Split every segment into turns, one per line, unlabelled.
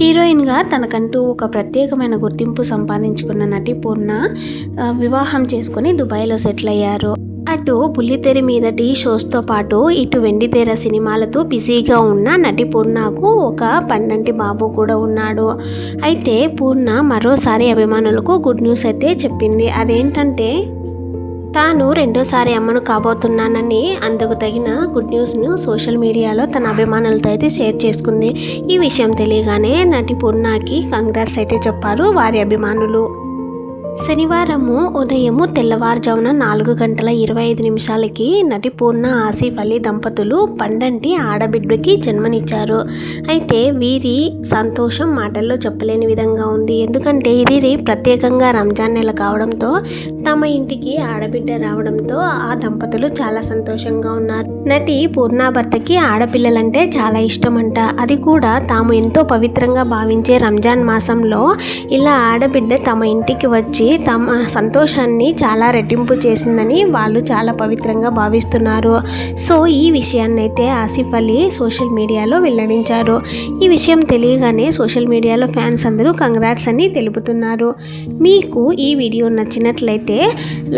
హీరోయిన్గా తనకంటూ ఒక ప్రత్యేకమైన గుర్తింపు సంపాదించుకున్న నటి పూర్ణ వివాహం చేసుకుని దుబాయ్లో సెటిల్ అయ్యారు. అటు బుల్లితెర మీదటి షోస్తో పాటు ఇటు వెండితెర సినిమాలతో బిజీగా ఉన్న నటి పూర్ణకు ఒక పండంటి బాబు కూడా ఉన్నాడు. అయితే పూర్ణ మరోసారి అభిమానులకు గుడ్ న్యూస్ అయితే చెప్పింది. అదేంటంటే తాను రెండోసారి అమ్మను కాబోతున్నానని అందుకు తగిన గుడ్ న్యూస్ను సోషల్ మీడియాలో తన అభిమానులతో అయితే షేర్ చేసుకుంది. ఈ విషయం తెలియగానే నటి పూర్ణకి కంగ్రాట్స్ అయితే చెప్పారు వారి అభిమానులు. శనివారము ఉదయము తెల్లవారుజామున 4:25 నటి పూర్ణ ఆసిఫ్ అలీ దంపతులు పండంటి ఆడబిడ్డకి జన్మనిచ్చారు. అయితే వీరి సంతోషం మాటల్లో చెప్పలేని విధంగా ఉంది. ఎందుకంటే ఇది ప్రత్యేకంగా రంజాన్ నెల కావడంతో తమ ఇంటికి ఆడబిడ్డ రావడంతో ఆ దంపతులు చాలా సంతోషంగా ఉన్నారు. నటి పూర్ణ భర్తకి ఆడపిల్లలంటే చాలా ఇష్టమంట. అది కూడా తాము ఎంతో పవిత్రంగా భావించే రంజాన్ మాసంలో ఇలా ఆడబిడ్డ తమ ఇంటికి వచ్చి తమ సంతోషాన్ని చాలా రెట్టింపు చేసిందని వాళ్ళు చాలా పవిత్రంగా భావిస్తున్నారు. సో ఈ విషయాన్ని అయితే ఆసిఫ్ అలీ సోషల్ మీడియాలో వెల్లడించారు. ఈ విషయం తెలియగానే సోషల్ మీడియాలో ఫ్యాన్స్ అందరూ కంగ్రాట్స్ అని తెలుపుతున్నారు. మీకు ఈ వీడియో నచ్చినట్లయితే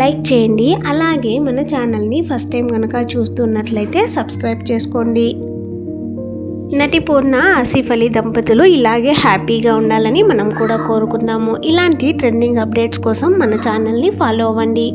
లైక్ చేయండి. అలాగే మన ఛానల్ని ఫస్ట్ టైం కనుక చూస్తున్నట్లయితే సబ్స్క్రైబ్ చేసుకోండి. నటి పూర్ణ ఆసిఫ్ అలీ దంపతులు ఇలాగే హ్యాపీగా ఉండాలని మనం కూడా కోరుకుందాము. ఇలాంటి ట్రెండింగ్ అప్డేట్స్ కోసం మన ఛానల్ని ఫాలో అవ్వండి.